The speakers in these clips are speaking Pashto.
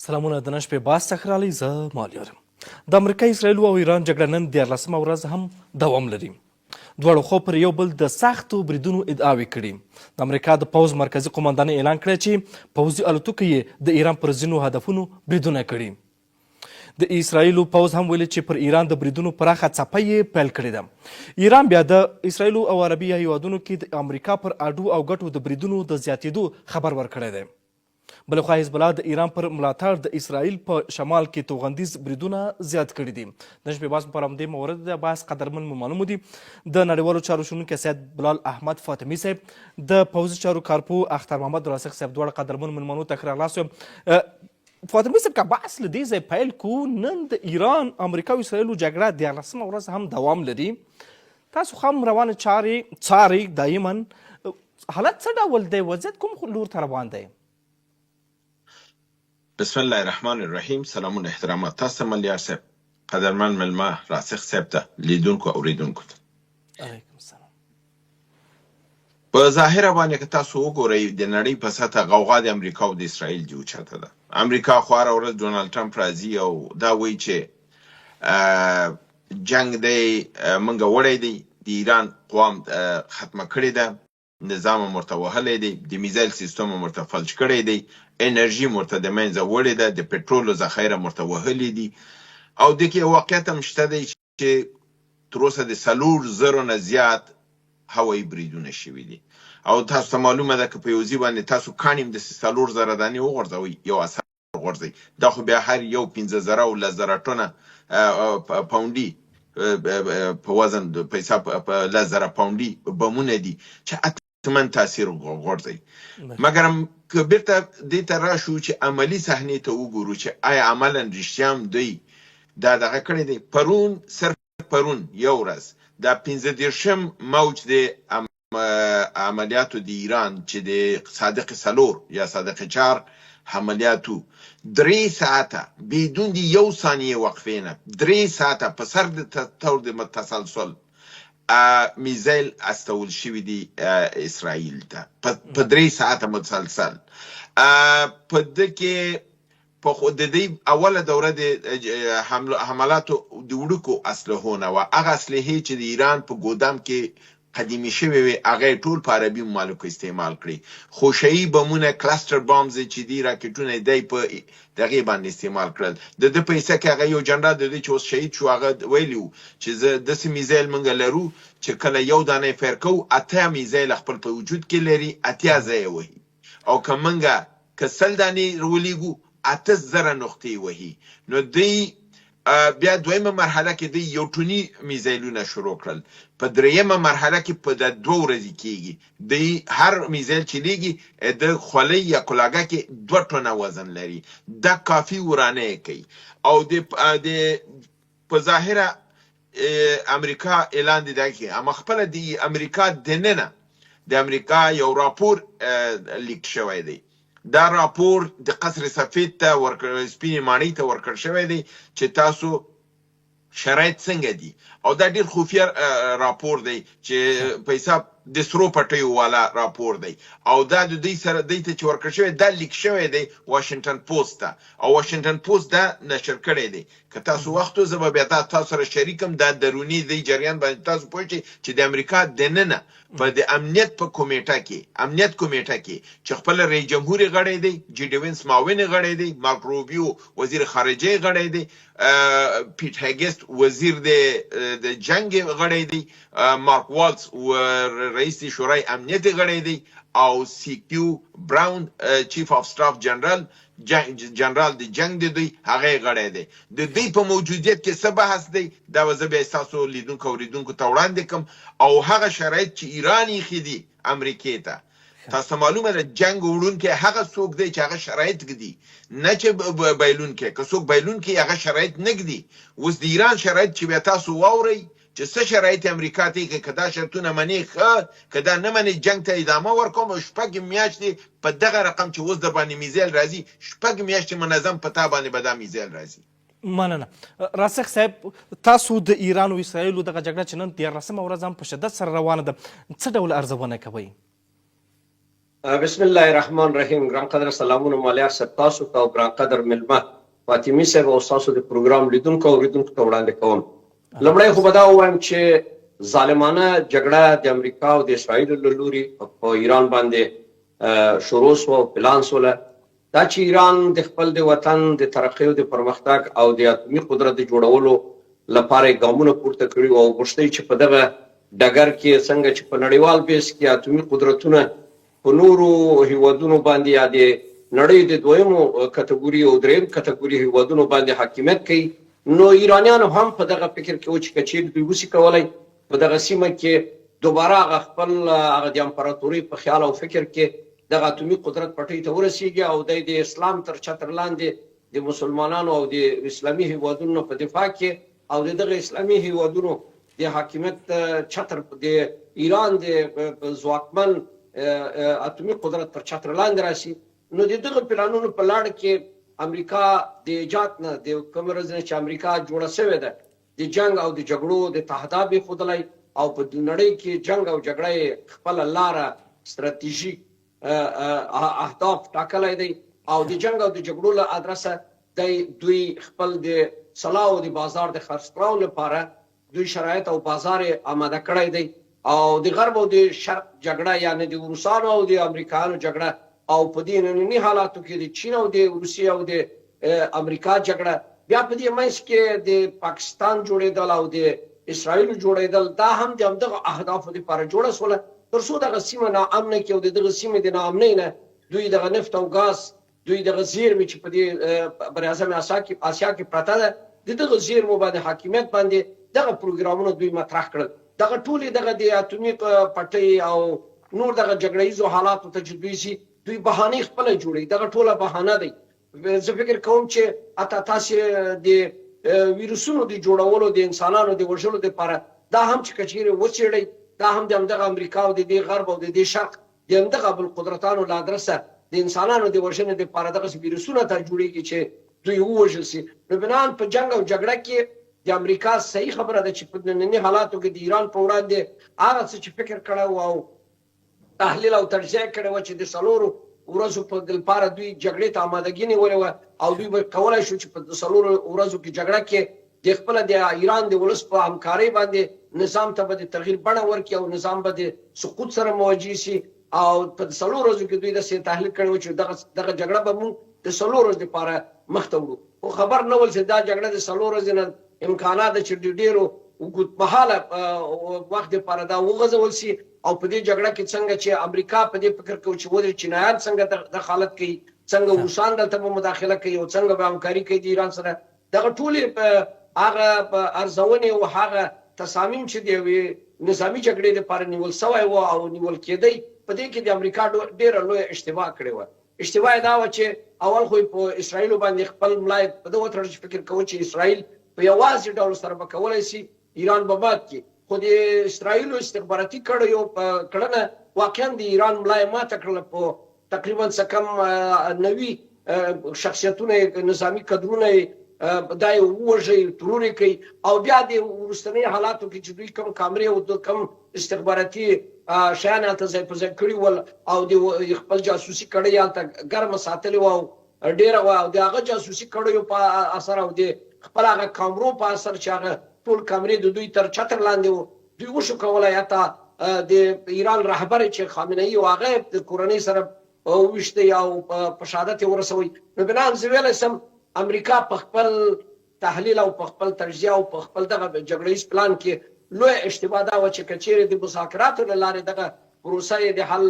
سلامونه د نن شپې باز څخه رالی زه مالیار یم. د امریکا اسرائیلو او ایران جګړه نن 14مه ورځ هم دوام لري. دواړو خو پر یو بل د سختو بریدونو ادعاوې کړي. د امریکا د پوځ مرکزي قومندان اعلان کړی چې پوځي الوتکو یې د ایران پر ځینو هدفونو بریدونه کړي. د اسرائیلو پوځ هم ویلي چې پر ایران د بریدونو پراخه څپه یې پیل کړې ده. ایران بیا د اسرائیلو او عربي هیوادونو کې د امریکا پر اډو او ګټو د بریدونو د زیاتېدو خبر ورکړی دی. بلخوا حزب الله د ایران پر ملاتړ د اسرائیل په شمال کې توغندیز بریدونه زیات کړي دي. د شپې باز پر همدې مورد د باز قدرمن معلومه دي د نړیوالو چارو شنونکي سید بلال احمد فاطمي صاحب، د پوځي چارو کارپو اختر محمد راسخ صاحب، دواړه قدرمن مېلمنو ته ښه راغلاست یم. فاطمي صاحب، که بحث له دې ځای پیل کړو، نن د ایران امریکا او اسرائیلو جګړه 14مه ورځ هم دوام لري. تاسو هم روانه چارې څارئ دایما، حالت څه ډول دی؟ وضعیت کوم لور ته روان دی؟ بسم الله الرحمن الرحیم. سلامونه احترامات تاسو ملیار صاحب، قدرمن ملمه راسخ صاحب ته، لیدونکو اوریدونکو ته. علیکم السلام. په ظاهره باندې که تاسو وګورئ د نړۍ په سطحه غوغا د امریکا او د اسرائیل دی اوچته ده. امریکا خو هره ورځ ډونالډ ټرمپ راځي او دا وایي چې جنگ دی منګه وړی دی، د ایران قوام ختمه کړې ده، نظام مرته وهلی دی، د میزایل سیستم مرته فلج کړی دی، انرژي مرته د منځه وړې ده، د پټرولو ذخیره مرته وهلي دي. او د کې واقعیت هم شته دی چې تر اوسه د 4,000 نه زیات هوایي بریدونه شوي دي. او تاسو ته معلومه ده که په یو ځای باندې تاسو کاڼي هم داسې 4,000 دانې وغورځوئ، یو اثر وغورځئ، دا خو بیا هر یو 15,000 او 10,000 ټنه پاونډي په وزن د پیسه په 10,000 پاونډي بمونه دي چې اتمن تاثیر غورځي. مګر که بیرته دې ته راشو چې عملي صحنې ته وګورو چې آیا عملا رښتیا هم دوی دا دغه کړی دی. پرون، صرف پرون یو ورځ دا 15 موج د عملیاتو د ایران چې د صادق سلور یا صادق 4 عملیاتو 3 ساعته بدون دی یو ثانیه وقفه نه، 3 ساعته په سر د تور د تسلسل میزایل استول شوی دی اسرائیل ته په 3 ساعته متسلسل. په دې کې په خود د اوله دوره د حملاتو د وړوکو اسلحهونه و هغه اسلحې چې د ایران په ګودام کې قدیمی شوی وي هغه ټول په عربي ممالکو استعمال کړي. خوشه‌ای بمونه، کلاستر بامز چې دی راکټونه دی په دغه باندې استعمال کړل. د پیسې کې هغه یو جنرال د دې چې اوس شهید شو هغه ویلو چې زه د میزایل منګ لرو چې کله یو دانه فرکو اته میزایل خپل په وجود کې لري، اتیا ځای وهي، او کمنګه کسل دانه رولیګو 8,000 نقطې وهي. نو دی بیا دویمه مرحله کې دی یو ټونی میزایلونه شروع کړل. په دریمه مرحله کې په د 2 ورځې کېږي دی هر میزایل چې لیږي د خولۍ یا کلاګه کې 2 ټنه وزن لري. دا کافی ورانه کوي. او د په ظاهره امریکا اعلان دی چې اما خپل د امریکا دننه د امریکا یو راپور لیک شوی دی. دا راپور د قصر سفید ته سپینې ماڼۍ ته ورکړ شوی دی چې تاسو شرایط څنګه دي. او دا ډیر خفیه راپور دی چې په حساب د سرو پټیو والا راپور دی. او دا د دې سره د ته چې ورکړ شوی دا لیک شوی دی واشنگټن پوسټ ته، او واشنگټن پوسټ دا نشر کړی دی. که تاسو وختو زه بیا تاسو سره شریکم دا درونی دی جریان باندې تاسو پوه چې د امریکا دننه په د امنیت په کمیټه کې چې خپل رئیس جمهور غړی دی، جی ډي وینس معاون غړی دی، مارک روبیو وزیر خارجه غړی دی، پیټ هاګست وزیر د جنگ غړی دی، مارک والز رئیس شورای امنیت غړی دی، او سی کیو براون چیف اف سټاف جنرال د جنگ دی هغه غړی دی. د دې په موجودیت کې څه بحث دی دا وزه به تاسو لیدونکو اوریدونکو ته وړاندې کوم. او هغه شرایط چې ایران یې خېدي امریکای ته، تاسو معلومه ده جنگ وړونکي هغه څوک دی چې هغه شرایط ګدي، نه چې بایلونکي. که څوک بایلونکي هغه شرایط نه ګدي. اوس د ایران شرایط چې به تاسو واورئ چې څه شرایط امریکا ته کې کدا شرطونه منی کدا نه منی جنگ ته ادامه ورکوم. شپږ میاشتې په دغه رقم چې اوس د باندې میزایل راځي، شپږ میاشتې منظم پتا باندې به دا میزایل راځي. مننه. راسخ صاحب، تاسو د ایران او اسرائیلو دغه جګړه چې نن 14مه ورځ هم په شدت سره روانه ده، څه ډول ارزونه کوئ؟ بسم الله الرحمن الرحیم. ګران قدر سلامونه مالیار صاحب تاسو ته او ګران قدر ملمه فاطمي صاحب او تاسو د پروګرام لیدونکو او اوریدونکو ته وړاندې کوم. لومړی خو به دا ووایم چې ظالمانه جګړه د امریکا او د اسرائیلو له لوري په ایران باندې شروع سوه او پلان سوله. دا چې ایران د خپل د وطن د ترقۍ او د پرمختګ او د اتومي قدرت د جوړولو لپاره ګامونه پورته کړي او غوښتي چې په دغه ډګر کې څنګه چې په نړیوال بیس کې اتومي قدرتونه په نورو هیوادونو باندې یا د نړۍ د دویمو کټګوري او دریم کټګوري هیوادونو باندې حاکمیت کوي، نو ایرانیانو هم په دغه فکر کې و چې که چیرې دوی وسي کولی په دغه سیمه کې دوباره هغه خپل هغه د امپراتورۍ په خیال او فکر کې دغه اتومي قدرت پټۍ ته ورسیږي او د اسلام تر چتر لاندې د مسلمانانو او د اسلامي هیوادونو په دفاع کې او دغه اسلامي هیوادونو د حاکمیت چتر د ایران د ځواکمن اتومي قدرت تر چتر لاندې راشي. نو د دغه پلانونو په لړ کې امریکا د ایجاد نه د کوم ورځ نه چې امریکا جوړه شوې ده د جنگ او د جګړو د تهداب ښودلی او په نړۍ کې جنگ او جګړه خپله لاره ستراتیژیک اهداف ټاکلی دی او د جنگ او د جګړو له ادرسه دوی خپل د سلاح او د بازار د خرڅلاو لپاره دوی شرایط او بازار آماده کړی دی او د غرب او د شرق جګړه یعنی د روسانو او د امریکایانو جګړه او په دې ننني حالاتو کې د چین او د روسیې او د امریکا جګړه بیا په دې منځ کې د پاکستان جوړېدل او د اسرائیلو جوړېدل دا هم د همدغه اهدافو دپاره جوړه سوله تر څو دغه سیمه ناامنه کړي او د دغه سیمې د ناامنۍ نه دوی دغه نفت او ګاز دوی دغه زیرمې چې په دې براعظم اسیا کې پرته ده د دغه زیرمو باندې حاکمیت باندې دغه پروګرامونه دوی مطرح کړل. دغه ټولې دغه د اتومي پټۍ او نور دغه جګړه ییزو حالاتو ته چې دوی شي دوی بهانې خپله جوړوي. دغه ټوله بهانه دی. زه فکر کوم چې حتی تاسې د ویروسونو د جوړولو د انسانانو د وژلو دپاره دا هم چې که چیرې وڅېړئ دا هم د همدغه امریکا او د دې غرب او د دې شرق د همدغه ابوالقدرتانو له ادرسه د انسانانو د وژنې دپاره دغسې ویروسونه ته جوړېږي چې دوی ووژل سي. نو بنان په جنګ او جګړه کې د امریکا صحیح خبره ده چې په ننني حالاتو کې د ایران په وړاندې هغه څه چې فکر کړی و او تحلیل او تجزیه کړې وه چې د څلورو ورځو په لپاره دوی جګړې ته آمادګي نیولې وه او دوی به کولی شو چې په څلورو ورځو کې جګړه کې د خپله د ایران د ولس په همکارۍ باندې نظام ته به د تغییر بڼه ورکړي او نظام به د سقوط سره مواجه شي او په څلورو ورځو کې دوی داسې تحلیل کړی و چې دغه جګړه به موږ د څلورو ورځو لپاره مخته وړو. خو خبر نه ول چې دا جګړه د څلورو ورځو نه امکانات چې ډېرو اوږدمهاله وخت لپاره دا وغځول شي او په دې جګړه کې څنګه چې امریکا په دې فکر کوي چې ولې چینایان څنګه دخالت کوي، څنګه روسان دلته به مداخله کوي او څنګه به همکاري کوي د ایران سره. دغه ټولې هغه ارزونې او هغه تصامیم چې د یوې نظامي جګړې لپاره نیول سوی و او نیول کېدی په دې کې د امریکا ډېره لویه اشتباه کړې وه. اشتباه یې دا وه چې اول خو په اسرائیلو باندې خپل ملای په ده وتړل چې فکر کوي چې اسرائیل په یوازې ډول سره به کولی شي ایران به مات کړي. خو د اسرائیلو استخباراتي کړنه واقعا د ایران ملای ماته کړله. په تقریبا څه کم 90 شخصیتونه نظامي کدرونه دا یې ووژئ، ترور یې کوي او بیا د وروستنۍ حالاتو کې چې دوی کوم کامرې او کوم استخباراتي شیان هلته ځای په ځای کړي ول او د خپل جاسوسي کړۍ هلته ګرمه ساتلې وه او ډېره وه او د هغه جاسوسي کړیو په اثر او د خپل هغه کامرو په اثر چې هغه ټول کامرې د دوی تر چتر لاندې وو دوی وشو کولی حتی د ایران رهبر چې خامنه‌ای و هغه د کورنۍ سره وویشتی او په شهادت یې ورسوئ. نو بنان زه ویلی سم امریکا په خپل تحلیل او په خپل تجزیه او په خپل دغه جګړهیز پلان کې لوی اشتباه دا وه چې که چیرې د مذاکراتو له لارې دغه پروسه یې د حل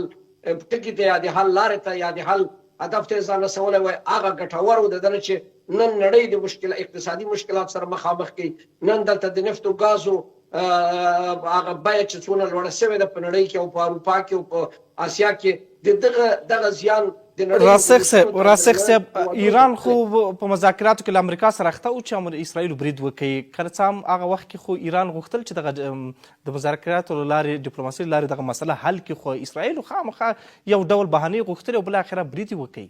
ټکي ته یا د حل لارې ته یا د حل هدف ته یې ځان رسولی وای هغه ګټور و د ده نه چې نن نړۍ د اقتصادي مشکلات سره مخامخ کوي. نن دلته د نفت و ګازو هغه بیه چې څونه لوړه شوې ده په نړۍ کې او په اروپا کې او په اسیا کې د دغه زیان راسخ صاحب ایران خو په مذاکراتو کې له امریکا سره اخته و چې اسرائیل برید وکړي. که څه هم هغه وخت کې خو ایران غوښتل چې دغه د مذاکراتو له لارې ډیپلوماسۍ له لارې دغه مسله حل کړي، خو اسرائیل خامخا یو ډول بهانې غوښتلې او بالاخره برید یې وکړي.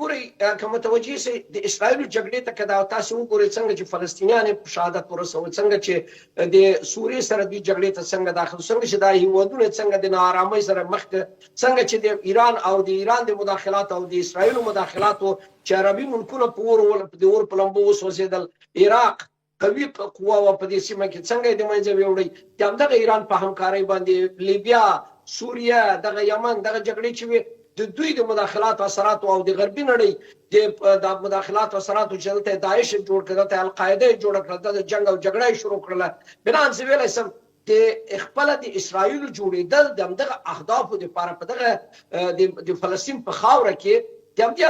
ګورئ که متوجه سئ د اسرائیلو جګړې ته که دا تاسې وګورئ څنګه چې فلسطینیان یې په شهادت ورسول، څنګه چې د سوریې سره دوی جګړې ته څنګه داخل، څنګه چې دا هېوادونه څنګه د ناارامۍ سره مخ ته، څنګه چې د ایران او د ایران د مداخلاتو او د اسرائیلو مداخلاتو چې عربي ملکونه په اور په لمبو وسوځېدل، عراق قوي قوه وه په دې سیمه کې، څنګه یې د منځه ویوړئ. د همدغه ایران په همکارۍ باندې لیبیا، سوریه، دغه یمن، دغه جګړې چې وې د دوی د مداخلاتو اثراتو او د غربي نړۍ د مداخلاتو اثراتو چې دلته داعش جوړ کړه، دلته القاعده یې جوړه کړه، د جنګ او جګړه یې شروع کړله. بنان زه ویلی سم د خپله د اسرائیلو جوړېدل د همدغه اهدافو دپاره په دغه د فلسطین په خاوره کې د همدې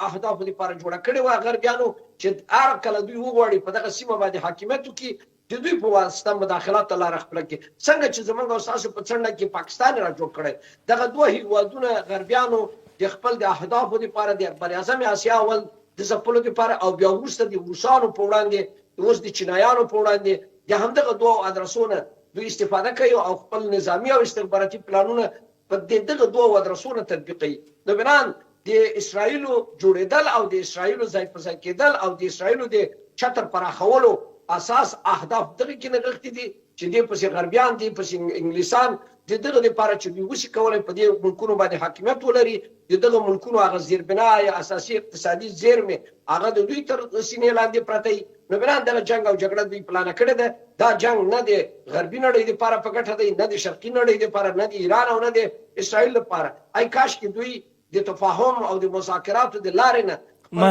اهدافو دپاره جوړه کړې وه غربیانو چې هر کله دوی وغواړي په دغه سیمه باندې حاکمیت وکړي، د دوی په واسطه مداخلات ته لاره خپله کړي. څنګه چې زموږ او ستاسو په څنډه کې پاکستان را جوړ کړی، دغه دوه هېوادونه غربیانو د خپل د اهدافو دپاره د اکبر اعظم اسیا اول د ځپلو دپاره او بیا وروسته د روسانو په وړاندې، اوس د چینایانو په وړاندې د همدغه دوه ادرسونه دوی استفاده کوي او خپل نظامي او استخباراتي پلانونه په دغه دوه ادرسونه تطبیقوي. نو بنان د اسرائیلو جوړېدل او د اسرائیلو ځای په ځای کېدل او د اسرائیلو د چتر پراخولو اساس اهداف دغه کې نغښتي دي چې دې پسې غربیان دي، پسې انګلیسان د دغه لپاره چې دوی وشي کولی په دې ملکونو باندې حاکمیت ولري، د دغه ملکونو هغه زیربنا یا اساسي اقتصادي زیرمې هغه د دوی تر سینې لاندې پرته وي. نو بنان دغه جنګ او جګړه دوی پلانه کړې ده. دا جنګ نه د غربي نړۍ دپاره په ګټه دی، نه د شرقي نړۍ دپاره، نه د ایران او نه د اسرائیل دپاره. ای کاش کې دوی د تفاهم او د مذاکراتو د لارې نه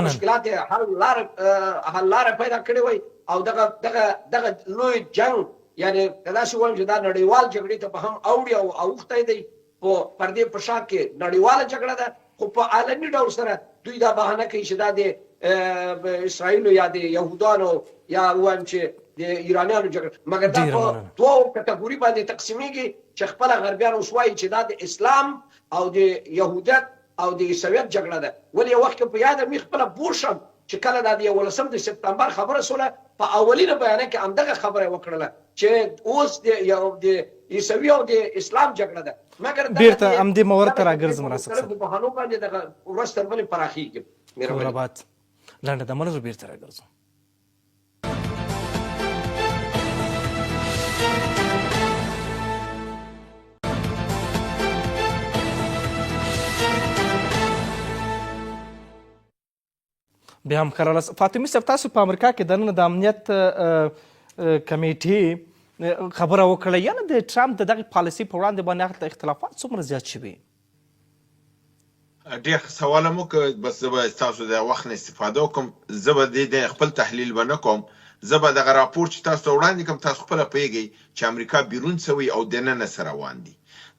مشکلات حل لاره پیدا کړې وای او دغه لوی جنګ یعنی داسې وایم چې دا نړیوال جګړې ته به هم اوړي او اوښتی دی. په پردې په شا کې نړیواله جګړه ده، خو په عالمي ډول سره دوی دا بهانه کوي چې دا د اسرائیلو یا د یهودانو یا ووایم چې د ایرانیانو جګړه، مګر دا په دوو کټګوري باندې تقسیمیږي چې خپله غربیان اوس وایي چې دا د اسلام او د یهودیت او د عیسویت جګړه ده. ولې یو وخت کې په یاده مې خپله بور شم چې کله دا د 11 د سپتمبر خبره سوله، په اولینه بیانیه کې همدغه خبره وکړله چې اوس د عیسوي او د اسلام جګړه ده. مګر بیرته همدې مورد ته راګرځم راسه په بهانو باندې دغه ورځ تر بلې پراخېږي. کورابات لنډه دمه لرو، بیرته راګرځم. بیا هم ښه راغلاست. فاطمي صاحب، تاسو په امریکا کې دننه د امنیت کمیټې خبره وکړه، یعنې د ټرمپ د دغې پالیسۍ په وړاندې باندې هغه اختلافات څومره زیات شوي؟ ډېر ښه سوال هم وکړ، بس زه به ستاسو د وخت نه استفاده وکړم. زه به د خپل تحلیل به نه کوم، زه به دغه راپور چې تاسو ته وړاندې کړم تاسو خپله پوهېږئ چې امریکا بیرون سوی او دننه سره روان دي.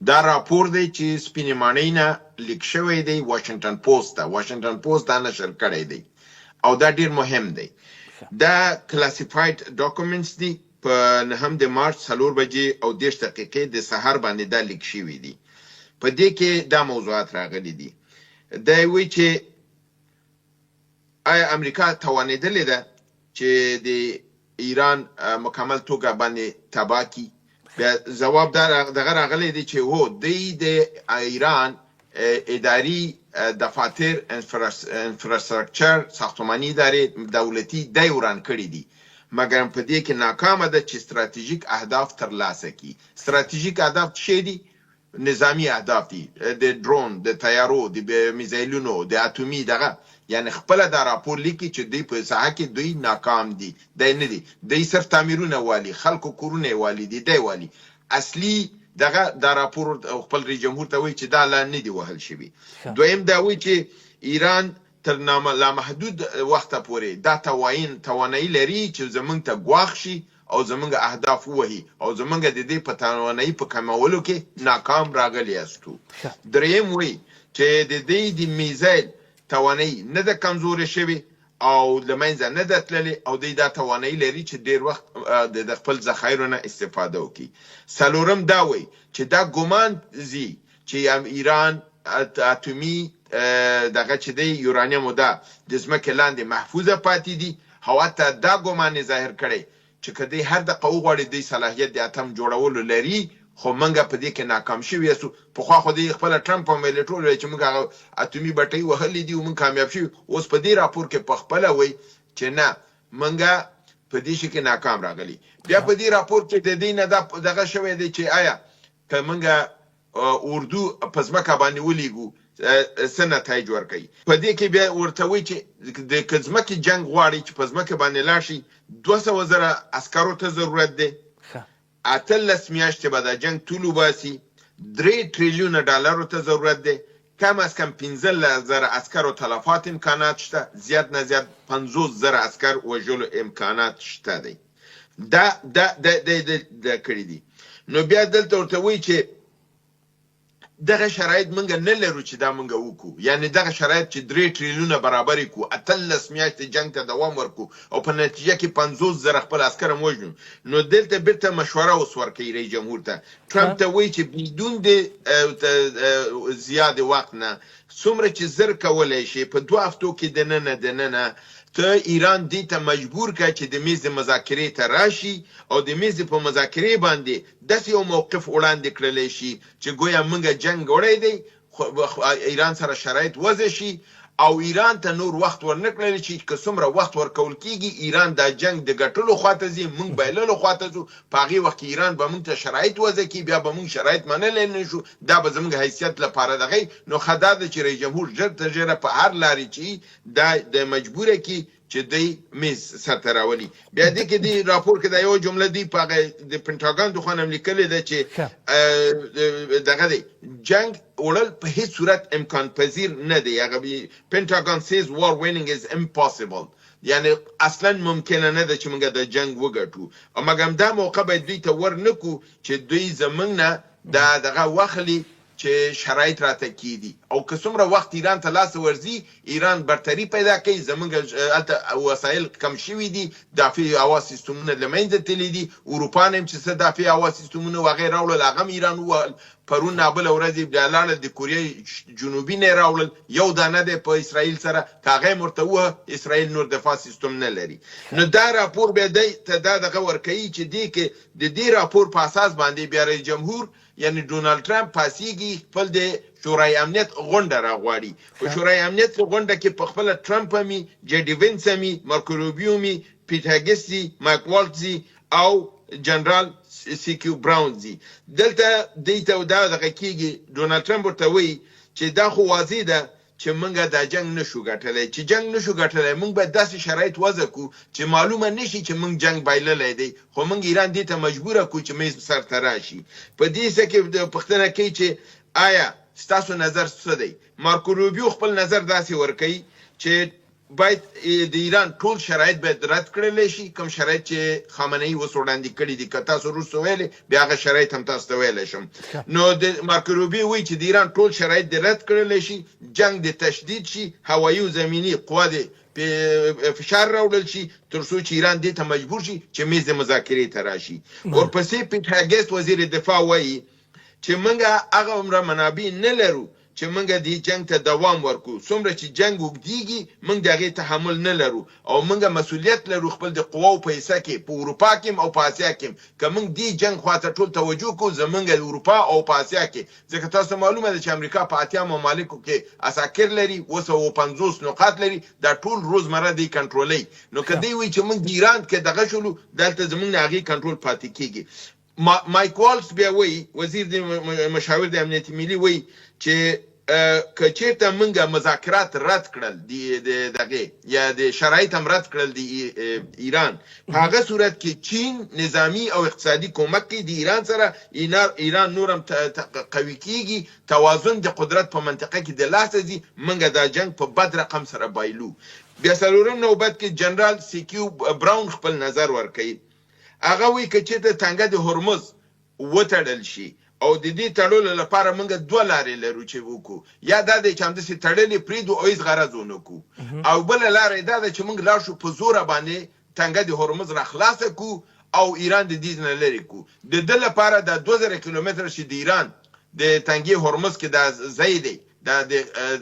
دا راپور دی چې سپینې ماڼۍ نه لیک شوی دی، واشنګټن پوسټ دا نشر کړی دی او دا ډیر مهم دی. دا کلاسیفاید ډاکومنټس دي، په 9 د مارچ 4 بجې او 10 دقیقې د سهار باندې دا لیک شوي دي. په دې کې دا موضوعات راغلي دي. دا وایي چې آیا امریکا توانېدلې ده چې د ایران مکمل توګه باندې تباه کړي؟ بیا ځواب دغه راغلی دی چې هو، دوی د ایران اداري دفاتر، انفراستراکچر، ساختماني ادارې دولتي دی وران کړي دي، مګر په دې کې ناکامه ده چې ستراتیژیک اهداف ترلاسه کړي. ستراتیژیک اهداف څه دي؟ نظامی اهداف دي، د ډرون، د طیارو، د میزایلونو، د اتومي دغه. یعنی خپله دا راپور لیکي چې دوی په ساحه کې دوی ناکام دي، دی نه دي، دوی صرف تعمیرونه والي، خلکو کورونه یې والي دي، دی والي. اصلي دغه دا راپور خپل رئیس جمهور ته وایي چې دا لا نه دي وهل شوي. دویم دا وایي چې ایران تر لامحدود وخته پورې دا توانایي لري چې زموږ ته ګواښ شي او زموږ اهداف ووهي او زموږ د دې په توانایي په کمولو کې ناکام راغلي یاستو. دریم وایي چې د دې د میزایل توانایي نه ده کمزورې شوې او له منځه نه ده تللې او دوی دا توانایي لري چې ډېر وخت د خپل ذخایرو نه استفاده وکړي. څلورم دا وایي چې دا ګمان ځي چې ایران اتومي دغه چې دی یورانیم ده د ځمکې لاندې محفوظه پاتې دي، او حتی دا ګمان یې ظاهر کړی چې که دوی هر دقیقه وغواړي دوی صلاحیت د اتم جوړولو لري خو منګه په دې کې ناکام شوي یسو. پخوا خو دې خپله ټرمپ هم ویلې ټول چې موږ هغه اتومي بټۍ وهلې دي او موږ کامیاب شوي. اوس په دې راپور کې په خپله وایي چې نه منګه په دې شي کې ناکام راغلی. بیا په دې راپور کې د دې نه دغه شوی دی چې آیا که منګه اردو په ځمکه باندې ولیږو څه نتایج ورکوي. په دې کې بیا ورته وایي چې د که ځمکې جنګ غواړي چې په ځمکه باندې لاړ شي 200,000 عسکرو ته ضرورت دی. 18 میاشتې به د جنګ طول وباسي. 3 تریلیونه ډالرو ته ضرورت دی. کم از کم 15,000 عسکرو تلفات امکانات شته. زیات نه زیات 50,000 عسکر وژلو امکانات شته دی. دا کړي دي. نو بیا دلته ورته وایي چې دغه شرایط منګه نه لرو چې دا منګه وکړو. یعنی دغه شرایط چې 3 تریلیونه برابر کړو، 18 میاشتې جنګ ته دوام ورکړو او په نتیجه کې 50,000 خپل عسکر هم وژنو. نو دلته بیرته مشوره اوس ورکوي رئیس جمهور ته. ټرمپ ته وایي چې بدون د زیات وخت نه څومره چې زر کولی شي په 2 هفتو کې دننه ته ایران دې ته مجبور کړه چې د میز مذاکرې ته راشي او د میز په مذاکرې باندې داسې یو موقف وړاندې کړلی شي چې ګویا موږ جنګ وړی دی، ایران سره شرایط وضع شي او ایران ته نور وخت ورنکړلی چې که څومره وخت ورکول کېږي ایران دا جنګ د ګټلو خواته ځي، موږ بایللو خواته ځو. په هغې وخت کې ایران به موږ ته شرایط وضع کړي، بیا به موږ شرایط منلی نه شو. دا به زموږ حیثیت لپاره دغی. نو ښه دا ده چې رئیس جمهور ژر تر ژره په هر لارې چې دا د مجبوره کړي چې دی میز سرته راولي. بیا دې کې دی راپور کې دا یو جمله دی په هغه د پنټاګان د خوا هم لیکلې ده چې دغه دی جنګ وړل په هیڅ صورت امکان پذیر نه دی. هغه پنټاګان says war winning is impossible. یعنی اصلا ممکنه نه ده چې موږ د جنګ وګټو. او مګم دا موقع باید دوی ته ورنکو چې دوی زموږ نه دغه واخلي چې شرایط راته کیدي او که څومره وخت ایران ته لاس ورځي ایران برتری پیدا کوي. زمونږ هلته وسایل کم شوي دي، دافعي هوا سیستمونه له منځه تللي دي. اروپا نه هم چې څه دافعي هوا سیستمونه وغیره راوړل هغه هم ایران ووهل. پرون نابله ورځ یې بیا لاړل د کوریا جنوبي نه یې راوړل. یو دانه دی په اسرائیل سره، که هغه یې ورته ووهه اسرائیل نور دفاع سیستم نه لري. نو دا راپور بیا دی ته دا دغه ورکوي چې دې کې د دې راپور په اساس باندې بیا رئیس جمهور یعنی ډونالد ټرمپ پاسیږي خپل د شورای امنیت غونډه راغواړي. په شورای امنیت غونډه کې په خپله ټرمپ همي، جې ډي وینس همي، مارکو روبیو همي، پیټ هګسي، مایک والټزي او جنرال سی کیو براونزي. دلته دوی ته دا دغه کېږي. ډونالد ټرمپ ورته وایي چې دا خو واضح ده چې موږ دا جنګ نشو ګټلی. چې جنګ نشو ګټلی موږ باید داسې شرایط وضع کړو چې معلومه نشي چې موږ جنګ بایللی دی، خو موږ ایران دې ته مجبوره کړو چې میز سرته راشي. په دې څه کې پوښتنه کوي چې آیا ستاسو نظر څه دی؟ مارکو روبیو خپل نظر داسې ورکوي چې باید د ایران ټول شرایط باید رد کړلی شي. کوم شرایط چې خامنه ای اوس وړاندې کړي دي که تاسو وروسته ویلې بیا هغه شرایط هم تاسو ته ویلی شم. نو د مارکو روبیو وایي چې د ایران ټول شرایط دې رد کړلی شي، جنګ دې تشدید شي، هوایي او زمیني قوا دې فشار راوړل شي تر څو چې ایران دې ته مجبور شي چې میز مذاکرې ته راشي. ورپسې پیټ هګسټ وزیر دفاع وایي چې موږ هغه عمره منابع نه لرو چې موږ دې جنګ ته دوام ورکړو. څومره چې جنګ اوږدیږي موږ د هغې تحمل نه لرو او موږ مسؤلیت لرو خپل د قواو په حصه کې په اروپا کې او په اسیا کې که موږ دې جنګ خواته ټول توجه کړو زموږ د اروپا او په اسیا کې. ځکه تاسو معلومه ده چې امریکا په 80 ممالکو کې عساکر لري، 250 نقاط لري، دا ټول روزمره دی کنټرولوي. نو که دوی وایي چې موږ د ایران کې دغه شولو دلته زموږ نه هغې کنټرول پاتې کېږي. مایک والټز بیا وایي، وزیر د مشاور د امنیت ملي وایي چې که چېرته موږ مذاکرات رد کړل دغې یا د شرایط هم رد کړل د ایران، په هغه صورت کې چین نظامی او اقتصادي کومک کوي د ایران سره، ایران نور هم قوي کېږي، توازن د قدرت په منطقه کې د لاسه ځي، موږ دا جنګ په بد رقم سره بایلو. بیا څلورم نوبت کې جنرال سی کیو براون خپل نظر ورکوي. هغه وایي که چېرته تنګه د هرمز وتړل شي او د دې تړلو لپاره موږ دوه لارې لرو چې وکړو، یا دا دی چې همداسې تړلې پرېږدو او هېڅ غرض ونه کړو، او بله لاره یې دا ده چې موږ لاړ شو په زوره باندې تنګه د هرمز را خلاصه کړو او ایران د دې نه لرې کړو. د ده لپاره دا 2000 کیلومتره چې د ایران د تنګې هرمز کې دا ځای دی، دا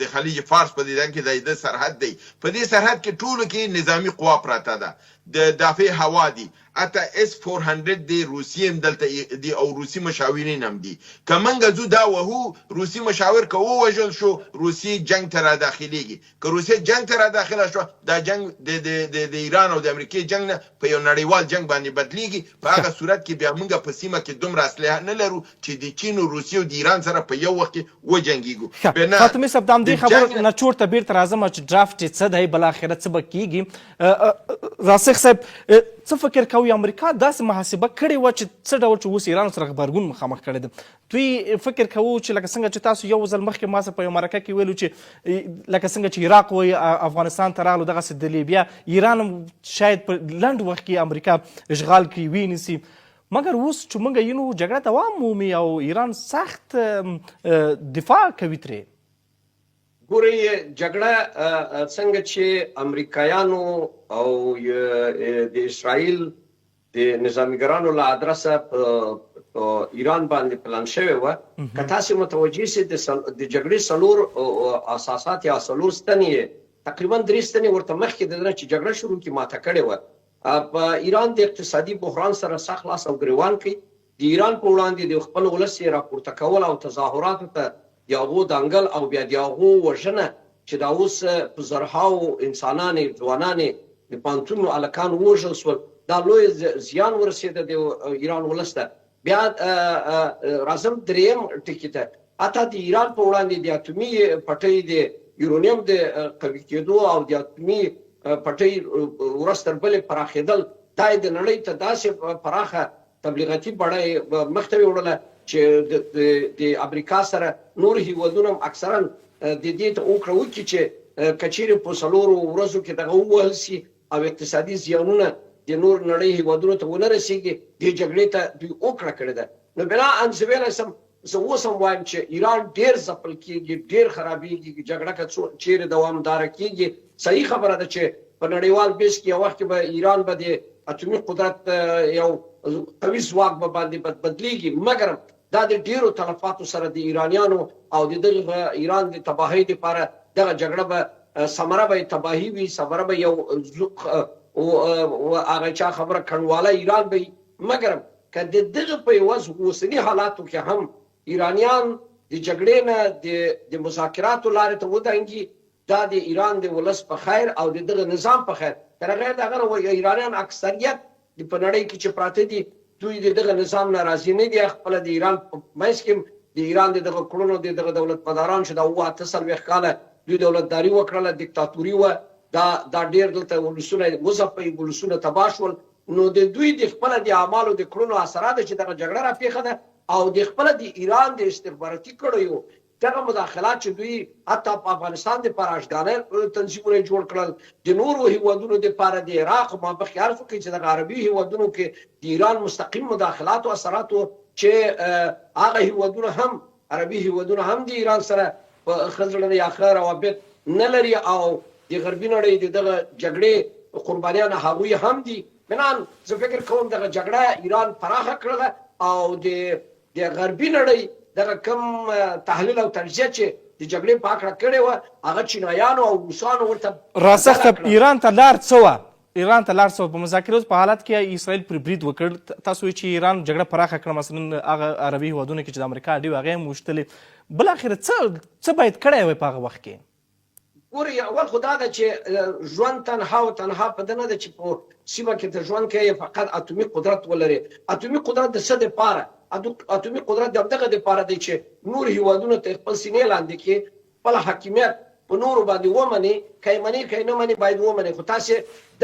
د خلیج فارس په دیدن کې د سرحد دی. په دې سرحد کې ټولو کې نظامی قوا پراته ده، د دافع هوا دي اته S-400 دی روسي هم دلته دی او روسي مشاورین هم دي که منګه زو دا وهو روسي مشاور که ووژل شو روسي جنگ ته را داخليږي که روسي جنگ ته را داخله شو دا جنگ د ایران او د امریکای جنگ نه په یو نړیوال جنگ باندې بدلیږي په هغه صورت کې بیا موږ په سیمه کې دومره اسلحه نه لرو چې د چین او روسي او د ایران سره په یو وخت کې وجنګیږو. فاطمه صاحب د همدې خبرو نه چور ته بیرته راځم چې ډرافټ یې څه دی بالاخره څه به کیږي. راسخ صاحب څه فکر کوي امریکا داسې محاسبه کړې وه چې څه ډول چې اوس ایران سره غبرګون مخامخ کړی ده، دوی فکر کوو چې لکه څنګه چې تاسو یو ځل مخکې ما سره په یو مرکه کې ویلو چې لکه څنګه چې عراق وایي افغانستان ته راغلو دغسې د لیبیا ایران هم شاید په لنډ وخت کې امریکا اشغال کړي ونیسي، مګر اوس چې موږ یینو جګړه دوام مومي او ایران سخت دفاع کوي ترې. ګورئ جګړه څنګه چې امریکایانو او د اسرائیل د نظامګرانو له ادرسه په ایران باندې پلان شوی وه، که تاسې متوجه سئ د جګړې څلور اساسات یا څلور ستنې تقریبا 3 ستنې ورته مخکې د دې نه چې جګړه شروع کړي ماته کړې وه. په ایران د اقتصادي بحران سره سخت لاس او ګریوان کوي، د ایران په وړاندې د خپل ولس یې راپورته کول او تظاهراتو ته د هغو دنګل او بیا د هغو وژنه چې دا اوس په زرهاو انسانانې ځوانانې د پوهنتون هلکان ووژل شول، دا لوی زیان ورسېده د ایران ولس ته. بیا راځم درېیم ټکي ته، حتی د ایران په وړاندې د اتومي پټۍ د یورونیم د قوي کېدو او د اتومي پټۍ ورځ تر بلې پراخېدل، دا یې د نړۍ ته داسې پراخه تبلیغاتي بڼه یې مخ ته وړله چې د امریکا سره نور هیوادونه هم اکثرا د دې ته اوکړه وکړي چې که چیرې په څلورو ورځو کې دغه ووهل سي او اقتصادي زیانونه د نور نړۍ هیوادونو ته ونه رسېږي، دې جګړې ته دوی اوکړه کړې ده. نو بناء زه ویلی سم زه اوس هم وایم چې ایران ډېر ځپل کېږي، ډېر خرابېږي، جګړه که چیرې دوامداره کېږي صحیح خبره ده چې په نړیوال بیس کې یو وخت کې به ایران به د اتومي قدرت یو قوي ځواک به باندې بدلیږي، مګر دا د ډېرو تلفاتو سره د ایرانیانو او د دغه ایران د تباهۍ لپاره دغه جګړه به ثمره به تباهي وي، ثمره به یو هغه چا خبره کنډواله ایران به وي. مګر که د دغه په عوض اوسني حالاتو کې هم ایرانیان د جګړې نه د مذاکراتو لارې ته ودرېږي، دا د ایران د ولس په خیر او د دغه نظام په خیر. تر هغه د هغه ایرانیان اکثریت په نړۍ کې چې پراته دي دوی د دغه نظام نه راضي نه دي. خپل د ایران په منځ کې د ایران د دغه کړنو د دغه دولتمداران چې دا 48 کاله دوی دولتداري وکړله، دیکتاتوري وه، دا ډېر دلته ولسونه وځپئ، ولسونه تباه شول. نو د دوی د خپل د اعمالو د کړنو اثرات چې دغه جګړه راپېښه ده او د خپل د ایران د استخباراتي کړیو دغه مداخلات چې دوی حتی په افغانستان دپاره اشګانه تنظیمونه جوړ کړل، د نورو هیوادونو دپاره د عراق مابخې عرض وکړي چې دغه عربي هیوادونو کې د ایران مستقیم مداخلاتو اثراتو چې هغه هیوادونه هم عربي هیوادونه هم د ایران سره په ښه زړه یا ښه روابط نه لري او د غربي نړۍ د دغه جګړې قربانیان هغوی هم دي. بنان زه فکر کوم دغه جګړه ایران پراخه کړله او د غربي نړۍ دغه کم تحلیل او تجزیه چې د جګړې په هکله کړې وه هغه چینایانو او روسانو ورته راسخ ایران ته لار څه وه؟ ایران ته لار څه وه؟ په مذاکراتو په حالت کې اسرائیل پر برید وکړ، تاسو وایي چې ایران جګړه پراخه کړه، مثلا هغه عربي هیوادونه کې چې د امریکا اډې وې هغې هم وشتلې، بالاخره څه باید کړی وی په هغه وخت کې؟ ګورئ اول خو دا ده چې ژوند تنها او تنها په ده نه ده چې په سیمه کې ته ژوند کوې فقط اتومي قدرت ولرې. اتومي قدرت د څه دپاره؟ اتومي قدرت د همدغه دپاره دی چې نور هیوادونو ته خپل سینې لاندې کړي، خپل حاکمیت په نورو باندې ومني، که یې مني که یې نه مني باید ومني. خو تاسې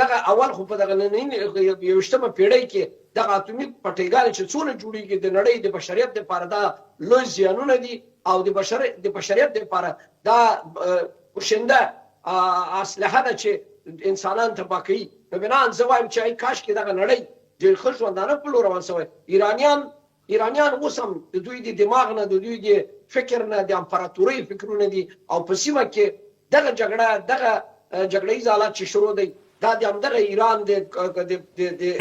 دغه اول خو په دغه 21مه پیړۍ کې دغه اتومي پټېګانې چې څونه جوړېږي د نړۍ د بشریت دپاره دا لوی زیانونه دي او د بشریت دپاره دا پوشنده اسلحه ده چې انسانان تباه کوي. نو بناً زه وایم چې ای کاشکې دغه نړۍ ډېر ښه ژوندانه په لور روان شوی. ایرانیان اوس هم د دوی د دماغ نه د دوی د فکر نه د امپراتورۍ فکرونه دي او په سیمه کې دغه جګړه ییز حالات چې شروع دی دا د همدغه ایران د